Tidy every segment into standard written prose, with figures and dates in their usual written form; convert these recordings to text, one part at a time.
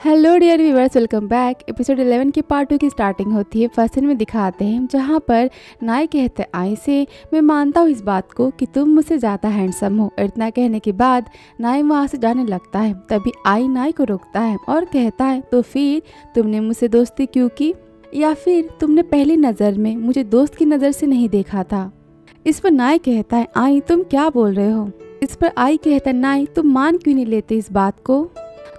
Hello dear viewers, welcome back. Episode 11 की part 2 की starting होती है। फर्स्ट सीन में दिखाते हैं जहां पर नाई कहते हैं आई से, मैं मानता हूँ इस बात को कि तुम मुझसे ज़्यादा हैंडसम हो। और इतना कहने के बाद नाई वहाँ से जाने लगता है। तभी आई नाई को रोकता है और कहता है, तो फिर तुमने मुझसे दोस्ती क्यों की, या फिर तुमने पहली नज़र में मुझे दोस्त की नज़र से नहीं देखा था। इस पर नाई कहता है, आई तुम क्या बोल रहे हो। इस पर आई कहता है, नाई तुम मान क्यों नहीं लेते इस बात को।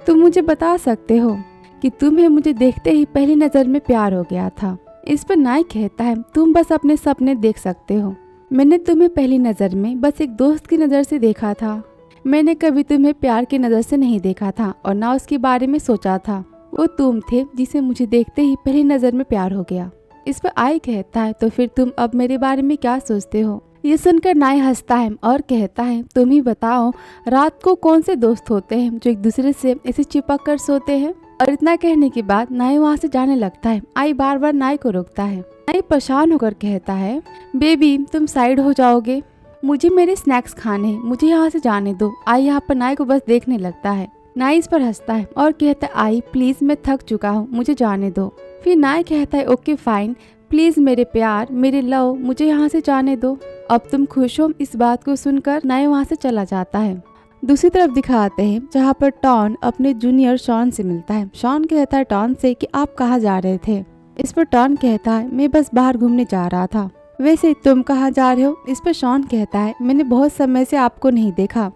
तुम मुझे बता सकते हो कि तुम्हें मुझे देखते ही पहली नज़र में प्यार हो गया था। इस पर नाई कहता है, तुम बस अपने सपने देख सकते हो। मैंने तुम्हें पहली नज़र में बस एक दोस्त की नज़र से देखा था। मैंने कभी तुम्हें प्यार की नज़र से नहीं देखा था और ना उसके बारे में सोचा था। वो तुम थे जिसे मुझे देखते ही पहली नज़र में प्यार हो गया। इस पर आई कहता है, तो फिर तुम अब मेरे बारे में क्या सोचते हो। ये सुनकर नाई हंसता है और कहता है, तुम ही बताओ रात को कौन से दोस्त होते हैं जो एक दूसरे से ऐसे चिपक कर सोते हैं। और इतना कहने के बाद नाई वहाँ से जाने लगता है। आई बार बार नाई को रोकता है। नाई परेशान होकर कहता है, बेबी तुम साइड हो जाओगे, मुझे मेरे स्नैक्स खाने हैं, मुझे यहाँ से जाने दो। आई यहाँ पर नाई को बस देखने लगता है। नाई इस पर हंसता है और कहता है, आई प्लीज मैं थक चुका हूँ, मुझे जाने दो। फिर नाई कहता है, ओके फाइन, प्लीज मेरे प्यार मेरे लव मुझे यहाँ से जाने दो। अब तुम खुश हो। इस बात को सुनकर नाई वहाँ से चला जाता है। दूसरी तरफ दिखाते हैं जहाँ पर टॉन अपने जूनियर शॉन से मिलता है। शॉन कहता है टॉन से कि आप कहाँ जा रहे थे। इस पर टॉन कहता है, मैं बस बाहर घूमने जा रहा था। वैसे तुम कहाँ जा रहे हो। इस पर शॉन कहता है, मैंने बहुत समय से आपको नहीं देखा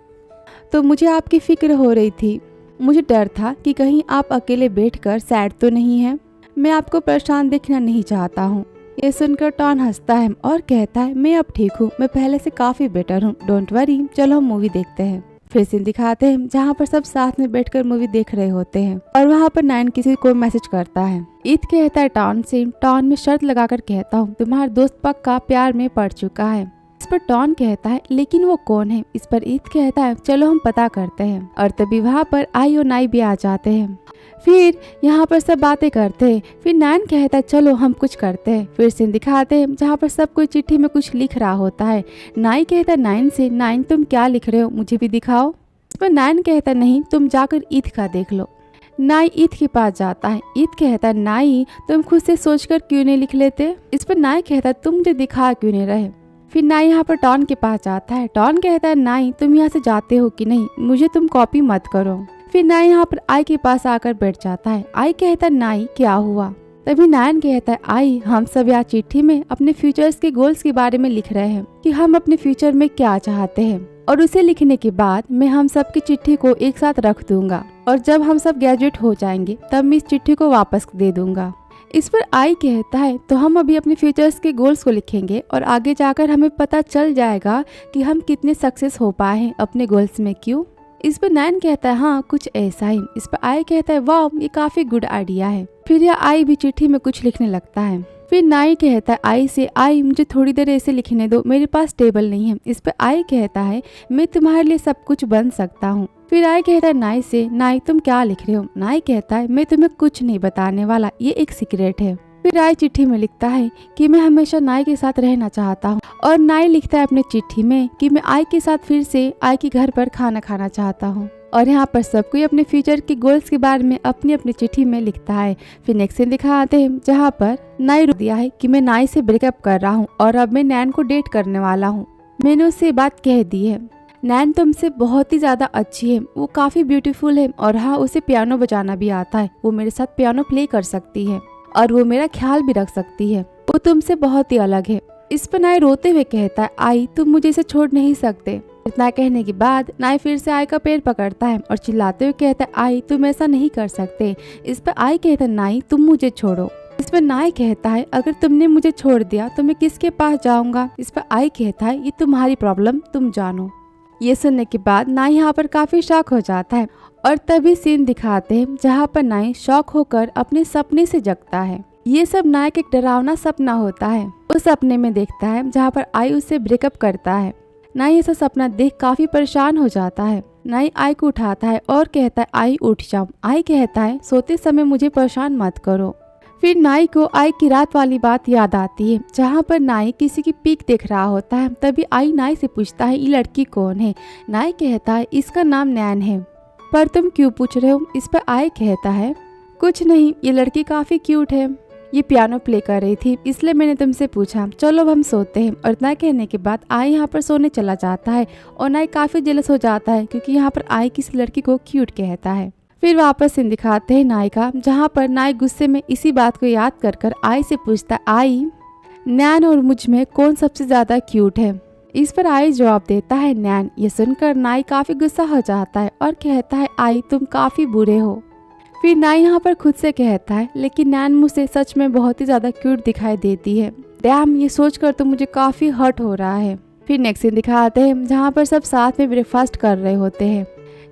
तो मुझे आपकी फिक्र हो रही थी। मुझे डर था कि कहीं आप अकेले बैठकर सैड तो नहीं है। मैं आपको परेशान देखना नहीं चाहता हूँ। ये सुनकर टॉन हंसता है और कहता है, मैं अब ठीक हूँ, मैं पहले से काफी बेटर हूँ, डोंट वरी, चलो हम मूवी देखते हैं। फिर सीन दिखाते हैं जहाँ पर सब साथ में बैठकर मूवी देख रहे होते हैं और वहाँ पर नाइन किसी को मैसेज करता है। ईद कहता है टॉन से, टॉन में शर्त लगाकर कहता हूँ तुम्हारा दोस्त पक्का प्यार में पड़ चुका है। इस पर टॉन कहता है, लेकिन वो कौन है। इस पर ईद कहता है, चलो हम पता करते हैं। और तभी वहाँ पर आई और नाई भी आ जाते हैं। फिर यहाँ पर सब बातें करते हैं। फिर नाइन कहता है, चलो हम कुछ करते हैं। फिर सीन दिखाते हैं जहाँ पर सब कोई चिट्ठी में कुछ लिख रहा होता है। नाई कहता है नाइन से, नाइन तुम क्या लिख रहे हो, मुझे भी दिखाओ। इस पर नाइन कहता है, नहीं तुम जाकर ईद का देख लो। नाई ईद के पास जाता है। ईद कहता है, नाई तुम खुद से सोचकर क्यों नहीं लिख लेते। इस पर नाई कहता है, तुम मुझे दिखा क्यों नहीं रहे। फिर नाई यहाँ पर टॉन के पास जाता है। टॉन कहता है, नाई तुम यहाँ से जाते हो कि नहीं, मुझे तुम कॉपी मत करो। फिर नाई यहाँ पर आई के पास आकर बैठ जाता है। आई कहता है, नाई क्या हुआ। तभी नायन कहता है, आई हम सब यहाँ चिट्ठी में अपने फ्यूचर्स के गोल्स के बारे में लिख रहे हैं कि हम अपने फ्यूचर में क्या चाहते हैं, और उसे लिखने के बाद मैं हम सब की चिट्ठी को एक साथ रख दूंगा और जब हम सब ग्रेजुएट हो जाएंगे तब मैं इस चिट्ठी को वापस दे दूंगा। इस पर आई कहता है, तो हम अभी अपने फ्यूचर्स के गोल्स को लिखेंगे और आगे जाकर हमें पता चल जाएगा कि हम कितने सक्सेस हो पाए हैं अपने गोल्स में, क्यों। इस पर नाइन कहता है, हाँ कुछ ऐसा ही। इस पर आई कहता है, वाह ये काफी गुड आइडिया है। फिर यह आई भी चिट्ठी में कुछ लिखने लगता है। फिर नाई कहता है आई से, आई मुझे थोड़ी देर ऐसे लिखने दो, मेरे पास टेबल नहीं है। इस पर आई कहता है, मैं तुम्हारे लिए सब कुछ बन सकता हूँ। फिर आई कहता है नाई से, नाई तुम क्या लिख रहे हो। नाई कहता है, मैं तुम्हें कुछ नहीं बताने वाला, ये एक सीक्रेट है। फिर आई चिट्ठी में लिखता है कि मैं हमेशा नाई के साथ रहना चाहता हूँ, और नाई लिखता है अपने चिट्ठी में कि मैं आई के साथ फिर से आई के घर पर खाना खाना चाहता हूँ। और यहाँ पर सब कोई अपने फ्यूचर के गोल्स के बारे में अपनी अपनी चिट्ठी में लिखता है। फिर नेक्स्ट सीन दिखाते हैं जहाँ पर नाई रोक दिया है कि मैं नाई से ब्रेकअप कर रहा हूँ और अब मैं नैन को डेट करने वाला हूँ। मैंने उससे बात कह दी है। नैन तुमसे बहुत ही ज्यादा अच्छी है, वो काफी ब्यूटीफुल है, और हाँ उसे पियानो बजाना भी आता है, वो मेरे साथ पियानो प्ले कर सकती है और वो मेरा ख्याल भी रख सकती है, वो तुमसे बहुत ही अलग है। इस पर नाई रोते हुए कहता है, आई तुम मुझे इसे छोड़ नहीं सकते। इतना कहने के बाद नाई फिर से आई का पैर पकड़ता है और चिल्लाते हुए कहता है, आई तुम ऐसा नहीं कर सकते। इस पर आई कहता है, नाई तुम मुझे छोड़ो। इस पर नाई कहता है, अगर तुमने मुझे छोड़ दिया तो मैं किसके पास जाऊंगा। इस पर आई कहता है, ये तुम्हारी प्रॉब्लम, तुम जानो। ये सुनने के बाद नाई यहाँ पर काफी शॉक हो जाता है और तभी सीन दिखाते हैं जहाँ पर नाई शॉक होकर अपने सपने से जगता है। ये सब नाई का एक डरावना सपना होता है। उस सपने में देखता है जहाँ पर आई उससे ब्रेकअप करता है। नाई ऐसा सपना देख काफी परेशान हो जाता है। नाई आई को उठाता है और कहता है, आई उठ जाओ। आई कहता है, सोते समय मुझे परेशान मत करो। फिर नाई को आई की रात वाली बात याद आती है जहाँ पर नाई किसी की पीक देख रहा होता है। तभी आई नाई से पूछता है, ये लड़की कौन है। नाई कहता है, इसका नाम नैन है। पर तुम क्यों पूछ रहे हो? इस पर आई कहता है कुछ नहीं, ये लड़की काफी क्यूट है, ये पियानो प्ले कर रही थी इसलिए मैंने तुमसे पूछा, चलो अब हम सोते हैं। और इतना कहने के बाद आई यहाँ पर सोने चला जाता है और नाई काफी जेलस हो जाता है क्योंकि यहाँ पर आई किसी लड़की को क्यूट कहता है। फिर वापस सीन दिखाते हैं नाई का, जहाँ पर नाई गुस्से में इसी बात को याद कर कर आई से पूछता है, आई नैन और मुझ में कौन सबसे ज्यादा क्यूट है? इस पर आई जवाब देता है नैन। ये सुनकर नाई काफी गुस्सा हो जाता है और कहता है आई तुम काफी बुरे हो। फिर नाई यहाँ पर खुद से कहता है लेकिन नैन मुझसे सच में बहुत ही ज्यादा क्यूट दिखाई देती है। डैम, ये सोचकर तो मुझे काफी हर्ट हो रहा है। फिर नेक्स्ट सीन दिखाते हैं जहाँ पर सब साथ में ब्रेकफास्ट कर रहे होते हैं।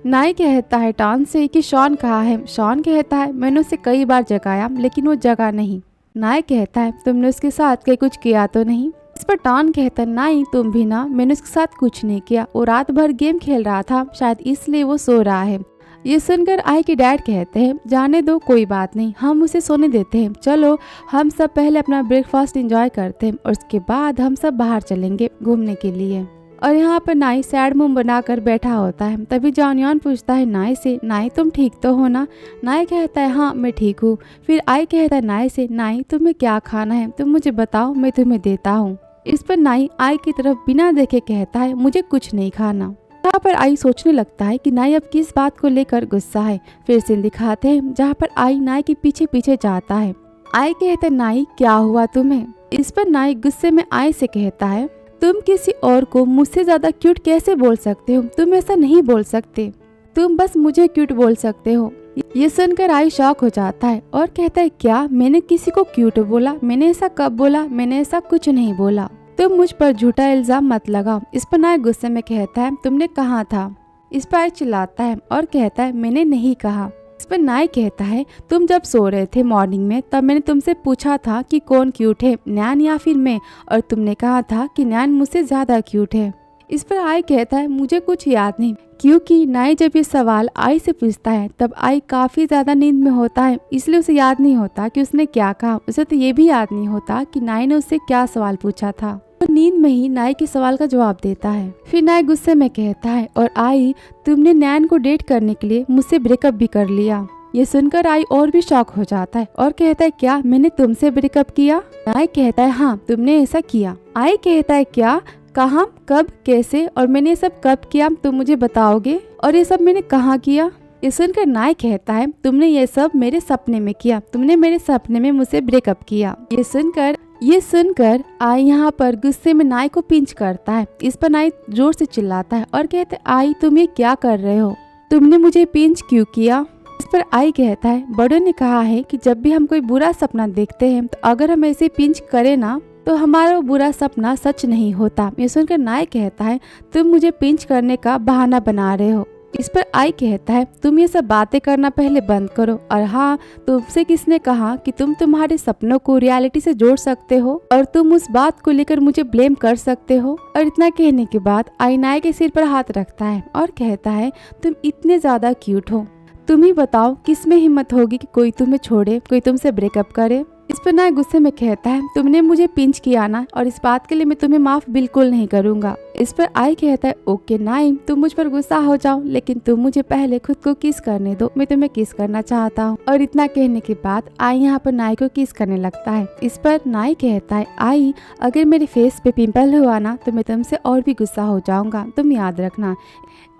नाई कहता है टॉन से कि शॉन कहाँ है? शॉन कहता है मैंने उसे कई बार जगाया लेकिन वो जगा नहीं। नाई कहता है तुमने उसके साथ कहीं कुछ किया तो नहीं? इस पर टॉन कहता है नाई तुम भी ना, मैंने उसके साथ कुछ नहीं किया, वो रात भर गेम खेल रहा था, शायद इसलिए वो सो रहा है। ये सुनकर आई के डैड कहते हैं जाने दो, कोई बात नहीं, हम उसे सोने देते हैं, चलो हम सब पहले अपना ब्रेकफास्ट एंजॉय करते हैं और उसके बाद हम सब बाहर चलेंगे घूमने के लिए। और यहाँ पर नाई सैड मुंह बनाकर बैठा होता है। तभी जॉनयॉन पूछता है नाई से, नाई तुम ठीक तो हो ना? नाई कहता है हाँ मैं ठीक हूँ। फिर आई कहता है नाई से, नाई तुम्हें क्या खाना है, तुम मुझे बताओ मैं तुम्हें देता हूँ। इस पर नाई आई की तरफ बिना देखे कहता है मुझे कुछ नहीं खाना। यहाँ पर आई सोचने लगता है कि नाई अब किस बात को लेकर गुस्सा है। फिर सीन दिखाते हैं जहाँ पर आई नाई के पीछे पीछे जाता है। आई कहता है नाई क्या हुआ तुम्हें? इस पर नाई गुस्से में आई से कहता है तुम किसी और को मुझसे ज्यादा क्यूट कैसे बोल सकते हो? तुम ऐसा नहीं बोल सकते, तुम बस मुझे क्यूट बोल सकते हो। ये सुनकर आई शॉक हो जाता है और कहता है क्या मैंने किसी को क्यूट बोला? मैंने ऐसा कब बोला? मैंने ऐसा कुछ नहीं बोला, तुम मुझ पर झूठा इल्जाम मत लगाओ। इस पर नाई गुस्से में कहता है तुमने कहा था? इस पर आई चिल्लाता है और कहता है मैंने नहीं कहा। इस पर नाई कहता है तुम जब सो रहे थे मॉर्निंग में तब मैंने तुमसे पूछा था कि कौन क्यूट है, नैन या फिर मैं, और तुमने कहा था कि नैन मुझसे ज्यादा क्यूट है। इस पर आई कहता है मुझे कुछ याद नहीं, क्योंकि नाई जब ये सवाल आई से पूछता है तब आई काफी ज्यादा नींद में होता है, इसलिए उसे याद नहीं होता कि उसने क्या कहा। उसे तो ये भी याद नहीं होता कि नाई ने उससे क्या सवाल पूछा था। तो नींद में ही नाई के सवाल का जवाब देता है। फिर नाई गुस्से में कहता है और आई तुमने नैन को डेट करने के लिए मुझसे ब्रेकअप भी कर लिया। ये सुनकर आई और भी शॉक हो जाता है और कहता है क्या मैंने तुमसे ब्रेकअप किया? नाई कहता है हाँ तुमने ऐसा किया। आई कहता है क्या, कहाँ, कब, कैसे और मैंने ये सब कब किया तुम मुझे बताओगे? और ये सब मैंने कहाँ किया? ये सुनकर नाई कहता है तुमने ये सब मेरे सपने में किया, तुमने मेरे सपने में मुझसे ब्रेकअप किया। ये सुनकर आई यहाँ पर गुस्से में नाई को पिंच करता है। इस पर नाई जोर से चिल्लाता है और कहता है आई तुम ये क्या कर रहे हो, तुमने मुझे पिंच क्यों किया? इस पर आई कहता है बड़ों ने कहा है कि जब भी हम कोई बुरा सपना देखते हैं तो अगर हम ऐसे पिंच करें ना तो हमारा वो बुरा सपना सच नहीं होता। ये सुनकर नाई कहता है तुम मुझे पिंच करने का बहाना बना रहे हो। इस पर आई कहता है तुम ये सब बातें करना पहले बंद करो, और हाँ तुमसे किसने कहा कि तुम तुम्हारे सपनों को रियलिटी से जोड़ सकते हो और तुम उस बात को लेकर मुझे ब्लेम कर सकते हो? और इतना कहने के बाद आई नाई के सिर पर हाथ रखता है और कहता है तुम इतने ज्यादा क्यूट हो, तुम ही बताओ किस में हिम्मत होगी कि कोई तुम्हें छोड़े, कोई तुमसे ब्रेकअप करे? इस पर नाई गुस्से में कहता है तुमने मुझे पिंच किया ना, और इस बात के लिए मैं तुम्हें माफ बिल्कुल नहीं करूंगा। इस पर आई कहता है ओके नाई तुम मुझ पर गुस्सा हो जाओ, लेकिन तुम मुझे पहले खुद को किस करने दो, मैं तुम्हें किस करना चाहता हूँ। और इतना कहने के बाद आई यहाँ पर नाई को किस करने लगता है। इस पर नाई कहता है आई अगर मेरे फेस पे पिंपल हुआ ना तो मैं तुमसे और भी गुस्सा हो जाऊंगा, तुम याद रखना।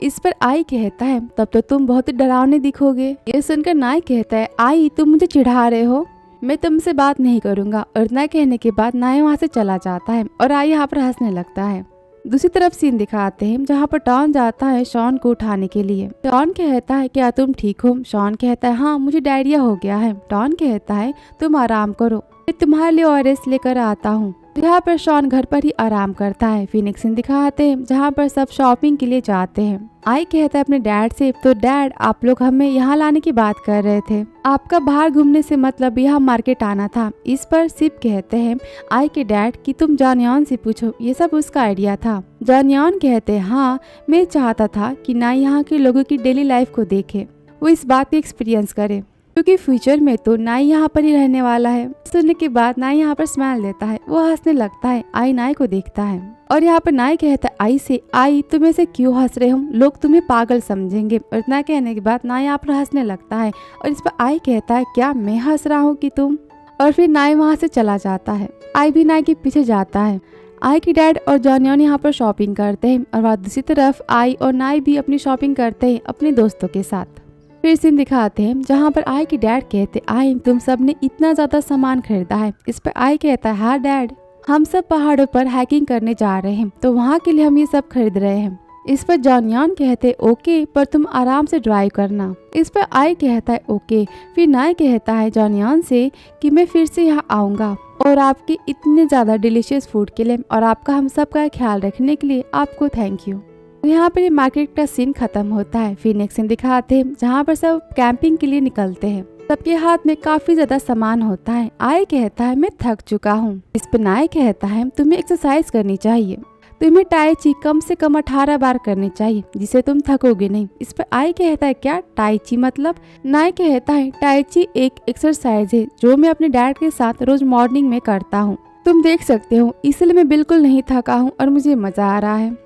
इस पर आई कहता है तब तो तुम बहुत डरावने दिखोगे। ये सुनकर नाई कहता है आई तुम मुझे चिढ़ा रहे हो, मैं तुमसे बात नहीं करूंगा। और इतना कहने के बाद नाई वहाँ से चला जाता है और आई यहाँ पर हंसने लगता है। दूसरी तरफ सीन दिखाते हैं जहाँ पर टॉन जाता है शॉन को उठाने के लिए। टॉन कहता है क्या तुम ठीक हो? शॉन कहता है हाँ मुझे डायरिया हो गया है। टॉन कहता है तुम आराम करो, मैं तुम्हारे लिए ओआरएस लेकर आता हूँ। यहाँ पर शॉन घर पर ही आराम करता है। फिनिक्स सीन दिखाते हैं जहाँ पर सब शॉपिंग के लिए जाते हैं। आई कहता है अपने डैड से तो डैड आप लोग हमें यहाँ लाने की बात कर रहे थे, आपका बाहर घूमने से मतलब यहाँ मार्केट आना था। इस पर सिप कहते हैं आई के डैड कि तुम जॉनयॉन से पूछो, ये सब उसका आइडिया था। जॉनयॉन कहते हैं हाँ मैं चाहता था कि ना यहाँ के लोगों की डेली लाइफ को देखे, वो इस बात को एक्सपीरियंस करे। क्योंकि फ्यूचर में तो नाई यहाँ पर ही रहने वाला है। सुनने के बाद नाई यहाँ पर स्माइल देता है, वो हंसने लगता है। आई नाई को देखता है और यहाँ पर नाई कहता है आई से, आई तुम ऐसे क्यों हंस रहे हो, लोग तुम्हें पागल समझेंगे। और इतना कहने के बाद नाई यहाँ पर हंसने लगता है और इस पर आई कहता है क्या मैं हंस रहा हूँ कि तुम। और फिर नाई वहाँ से चला जाता है। आई भी नाई के पीछे जाता है। आई की डैड और जॉनियन यहाँ पर शॉपिंग करते हैं और वहाँ दूसरी तरफ आई और नाई भी अपनी शॉपिंग करते हैं अपने दोस्तों के साथ। फिर सीन दिखाते हैं जहाँ पर आई की डैड कहते आई तुम सब ने इतना ज्यादा सामान खरीदा है। इस पर आई कहता है हाँ डैड, हम सब पहाड़ों पर हाइकिंग करने जा रहे हैं तो वहाँ के लिए हम ये सब खरीद रहे हैं। इस पर जॉनियन कहते ओके पर तुम आराम से ड्राइव करना। इस पर आई कहता है ओके। फिर नाई कहता है जॉनियन से कि मैं फिर से यहाँ आऊँगा और आपके इतने ज़्यादा डिलीशियस फूड के लिए और आपका हम सब का ख्याल रखने के लिए आपको थैंक यू। यहाँ पर मार्केट का सीन खत्म होता है। फिर नेक्स्ट सीन दिखाते हैं जहाँ पर सब कैंपिंग के लिए निकलते हैं। सबके हाथ में काफी ज्यादा सामान होता है। आई कहता है मैं थक चुका हूँ। इस पर नाई कहता है तुम्हें एक्सरसाइज करनी चाहिए, तुम्हें टाई ची कम से कम 18 बार करनी चाहिए जिसे तुम थकोगे नहीं। इस पर आई कहता है क्या टाई ची मतलब। नाई कहता है टाई ची एक एक्सरसाइज है जो मैं अपने डैड के साथ रोज मॉर्निंग में करता हूँ, तुम देख सकते हो, इसलिए मैं बिल्कुल नहीं थका हूँ और मुझे मजा आ रहा है।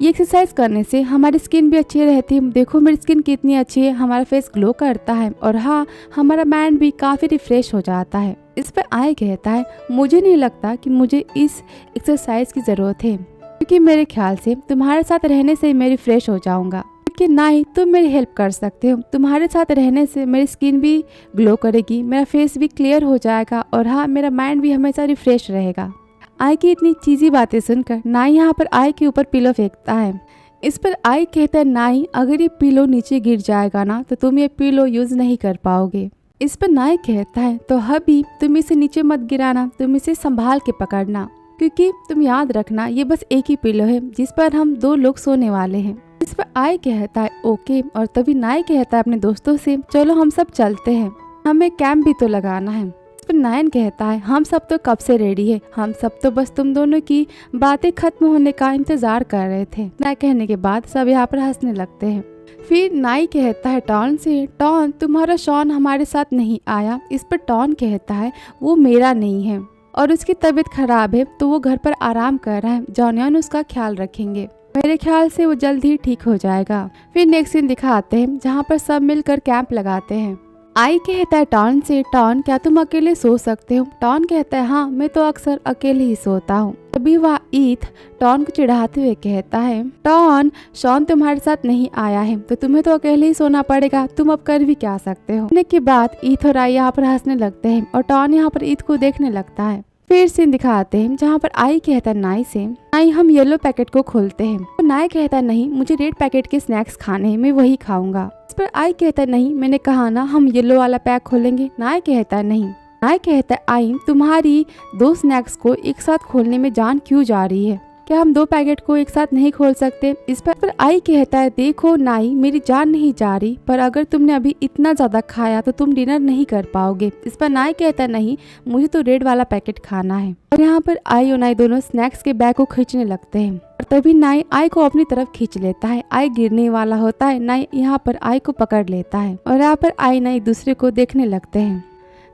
ये एक्सरसाइज करने से हमारी स्किन भी अच्छी रहती है। देखो मेरी स्किन कितनी अच्छी है, हमारा फेस ग्लो करता है और हाँ हमारा माइंड भी काफी रिफ्रेश हो जाता है। इस पर आई कहता है मुझे नहीं लगता कि मुझे इस एक्सरसाइज की जरूरत है क्योंकि मेरे ख्याल से तुम्हारे साथ रहने से मैं रिफ्रेश हो जाऊंगा। क्योंकि नाई तुम मेरी हेल्प कर सकते हो, तुम्हारे साथ रहने से मेरी स्किन भी ग्लो करेगी, मेरा फेस भी क्लियर हो जाएगा और हाँ मेरा माइंड भी हमेशा रिफ्रेश रहेगा। आई की इतनी चीज़ी बातें सुनकर नाई यहाँ पर आई के ऊपर पिलो फेंकता है। इस पर आई कहता है नाई अगर ये पिलो नीचे गिर जाएगा ना तो तुम ये पिलो यूज नहीं कर पाओगे। इस पर नाई कहता है तो हबी तुम इसे नीचे मत गिराना, तुम इसे संभाल के पकड़ना क्योंकि तुम याद रखना ये बस एक ही पिलो है जिस पर हम 2 लोग सोने वाले हैं। इस पर आई कहता है ओके और तभी नाई कहता है अपने दोस्तों से चलो हम सब चलते हैं, हमें कैंप भी तो लगाना है। पर नायन कहता है हम सब तो कब से रेडी है, हम सब तो बस तुम दोनों की बातें खत्म होने का इंतजार कर रहे थे। नाई कहने के बाद सब यहाँ पर हंसने लगते हैं। फिर नाई कहता है टॉन से टॉन तुम्हारा शॉन हमारे साथ नहीं आया। इस पर टॉन कहता है वो मेरा नहीं है और उसकी तबीयत खराब है तो वो घर पर आराम कर रहा है, जॉनियन उसका ख्याल रखेंगे, मेरे ख्याल से वो जल्द ही ठीक हो जाएगा। फिर नेक्स्ट सीन दिखाते हैं जहाँ पर सब मिलकर कैंप लगाते हैं। आई कहता है टॉन से टॉन क्या तुम अकेले सो सकते हो। टॉन कहता है हाँ मैं तो अक्सर अकेले ही सोता हूँ। तभी वह ईथ टॉन को चिढ़ाते हुए कहता है टॉन शॉन तुम्हारे साथ नहीं आया है तो तुम्हें तो अकेले ही सोना पड़ेगा, तुम अब कर भी क्या सकते हो। होने के बाद ईथ और आई यहाँ पर हंसने लगते हैं और टॉन यहाँ पर ईथ को देखने लगता है। फिर सीन दिखाते हैं जहाँ पर आई कहता है नाई से नाई हम येलो पैकेट को खोलते हैं। तो नाई कहता है नहीं मुझे रेड पैकेट के स्नैक्स खाने हैं, मैं वही खाऊंगा। इस पर आई कहता है नहीं मैंने कहा ना हम येलो वाला पैक खोलेंगे। नाई कहता है नहीं। नाई कहता है आई तुम्हारी 2 स्नैक्स को एक साथ खोलने में जान क्यों जा रही है, क्या हम 2 पैकेट को एक साथ नहीं खोल सकते। इस पर आई कहता है देखो नाई मेरी जान नहीं जा रही पर अगर तुमने अभी इतना ज्यादा खाया तो तुम डिनर नहीं कर पाओगे। इस पर नाई कहता है नहीं मुझे तो रेड वाला पैकेट खाना है। और यहाँ पर आई और नाई दोनों स्नैक्स के बैग को खींचने लगते हैं और तभी नाई आई को अपनी तरफ खींच लेता है। आई गिरने वाला होता है, नाई यहाँ पर आई को पकड़ लेता है और यहाँ पर आई नाई दूसरे को देखने लगते हैं।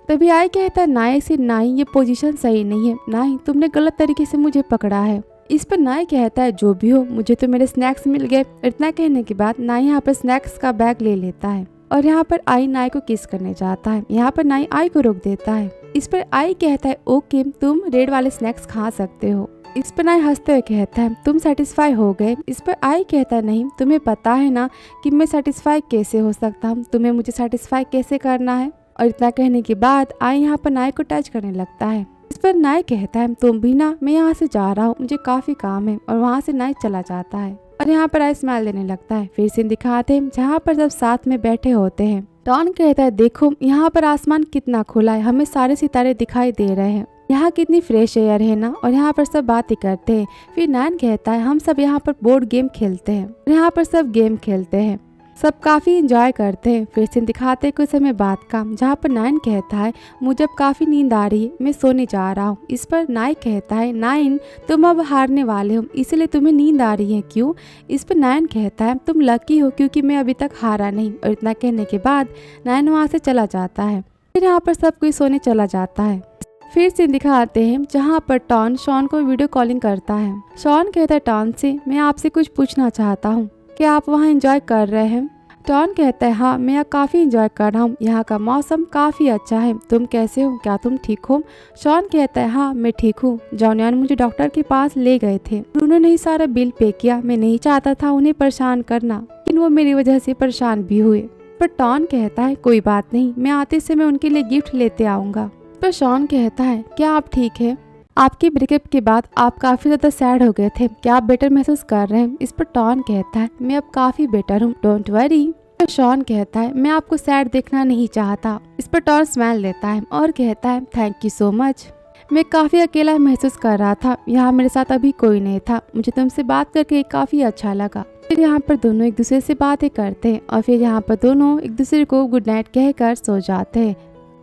तभी आई कहता है नाई से नाई ये पोजीशन सही नहीं है, नाई तुमने गलत तरीके से मुझे पकड़ा है। इस पर नाई कहता है जो भी हो मुझे तो मेरे स्नैक्स मिल गए। इतना कहने के बाद नाई यहाँ पर स्नैक्स का बैग ले लेता है और यहाँ पर आई नाई को किस करने जाता है। यहाँ पर नाई आई को रोक देता है। इस पर आई कहता है ओके तुम रेड वाले स्नैक्स खा सकते हो। इस पर नाई हंसते हुए कहता है तुम सेटिस्फाई हो गए। इस पर आई कहता है नहीं तुम्हें पता है ना कि मैं सेटिस्फाई कैसे हो सकता हूँ, तुम्हें मुझे सेटिस्फाई कैसे करना है। और इतना कहने के बाद आई यहाँ पर नाई को टच करने लगता है। इस पर नाई कहता है तुम भी ना, मैं यहाँ से जा रहा हूँ, मुझे काफी काम है। और वहाँ से नाई चला जाता है और यहाँ पर आई स्माइल देने लगता है। फिर सीन दिखाते हैं जहाँ पर सब साथ में बैठे होते हैं। डॉन कहता है देखो यहाँ पर आसमान कितना खुला है, हमें सारे सितारे दिखाई दे रहे हैं, यहाँ कितनी फ्रेश एयर है ना। और यहाँ पर सब बातें करते हैं। फिर नाइन कहता है हम सब यहाँ पर बोर्ड गेम खेलते हैं। यहाँ पर सब गेम खेलते हैं। सब काफ़ी इंजॉय करते हैं। फिर सीन दिखाते हैं कुछ समय बाद का, जहाँ पर नाइन कहता है मुझे अब काफ़ी नींद आ रही है, मैं सोने जा रहा हूँ। इस पर नाइन कहता है नाइन तुम अब हारने वाले हो इसलिए तुम्हें नींद आ रही है क्यों। इस पर नाइन कहता है तुम लकी हो क्योंकि मैं अभी तक हारा नहीं। और इतना कहने के बाद नाइन वहाँ से चला जाता है। फिर यहाँ पर सब कोई सोने चला जाता है। फिर सीन दिखाते हैं जहाँ पर टॉन शॉन को वीडियो कॉलिंग करता है। शॉन कहता है टॉन से मैं आपसे कुछ पूछना चाहता हूँ, क्या आप वहाँ एंजॉय कर रहे हैं। टॉन कहता है हाँ मैं यहाँ काफ़ी एंजॉय कर रहा हूँ, यहाँ का मौसम काफ़ी अच्छा है, तुम कैसे हो, क्या तुम ठीक हो। शॉन कहता है हाँ मैं ठीक हूँ, जॉनियन मुझे डॉक्टर के पास ले गए थे, उन्होंने ही सारा बिल पे किया, मैं नहीं चाहता था उन्हें परेशान करना लेकिन वो मेरी वजह से परेशान भी हुए। पर टॉन कहता है कोई बात नहीं, मैं आते समय उनके लिए गिफ्ट लेते आऊँगा। पर शॉन कहता है क्या आप ठीक है, आपके ब्रेकअप के बाद आप काफ़ी ज़्यादा सैड हो गए थे, क्या आप बेटर महसूस कर रहे हैं। इस पर टॉन कहता है मैं अब काफ़ी बेटर हूँ, डोंट वरी। तो शॉन कहता है मैं आपको सैड देखना नहीं चाहता। इस पर टॉन स्माइल देता है और कहता है थैंक यू सो मच, मैं काफ़ी अकेला महसूस कर रहा था, यहाँ मेरे साथ अभी कोई नहीं था, मुझे तुमसे बात करके काफ़ी अच्छा लगा। फिर यहाँ पर दोनों एक दूसरे से बातें करते हैं और फिर यहाँ पर दोनों एक दूसरे को गुड नाइट कहकर सो जाते हैं।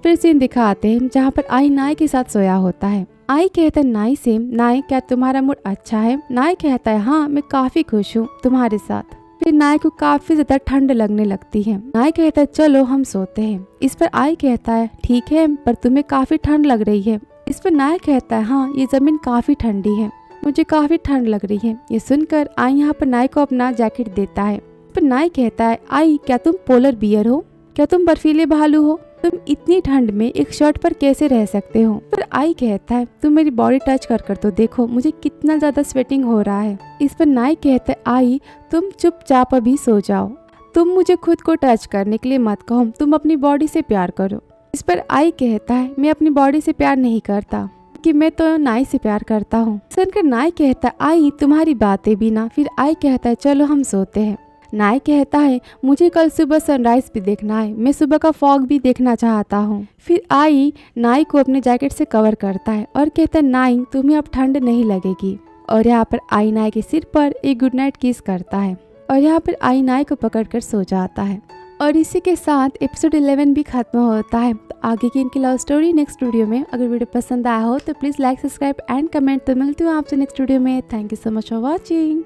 फिर सीन दिखाते हैं जहाँ पर आई नाई के साथ सोया होता है। आई कहता है नाई से नाई क्या तुम्हारा मूड अच्छा है। नाई कहता है हाँ मैं काफ़ी खुश हूँ तुम्हारे साथ। फिर नाई को काफ़ी ज़्यादा ठंड लगने लगती है। नाई कहता है चलो हम सोते हैं। इस पर आई कहता है ठीक है पर तुम्हें काफ़ी ठंड लग रही है। इस पर नाई कहता है हाँ ये ज़मीन काफ़ी ठंडी है, मुझे काफ़ी ठंड लग रही है। ये सुनकर आई यहाँ पर नाई को अपना जैकेट देता है। पर नाई कहता है आई क्या तुम पोलर बियर हो, क्या तुम बर्फीले भालू हो, तुम इतनी ठंड में एक शर्ट पर कैसे रह सकते हो। पर आई कहता है तुम मेरी बॉडी टच कर तो देखो मुझे कितना ज्यादा स्वेटिंग हो रहा है। इस पर नाई कहता है आई तुम चुपचाप अभी सो जाओ, तुम मुझे खुद को टच करने के लिए मत कहो, तुम अपनी बॉडी से प्यार करो। इस पर आई कहता है मैं अपनी बॉडी से प्यार नहीं करता कि मैं तो नाई से प्यार करता हूँ। सुनकर नाई कहता है आई तुम्हारी बातें भी ना। फिर आई कहता है चलो हम सोते हैं। नाई कहता है मुझे कल सुबह सनराइज भी देखना है, मैं सुबह का फॉग भी देखना चाहता हूँ। फिर आई नाई को अपने जैकेट से कवर करता है और कहता है नाई तुम्हें अब ठंड नहीं लगेगी। और यहाँ पर आई नाई के सिर पर एक गुड नाइट किस करता है और यहाँ पर आई नाई को पकड़कर सो जाता है। और इसी के साथ एपिसोड 11 भी खत्म होता है। तो आगे की इनकी लव स्टोरी नेक्स्ट वीडियो में। अगर वीडियो पसंद आया हो तो please like subscribe and comment. तो मिलती हूँ आपसे नेक्स्ट वीडियो में। Thank you so much for watching.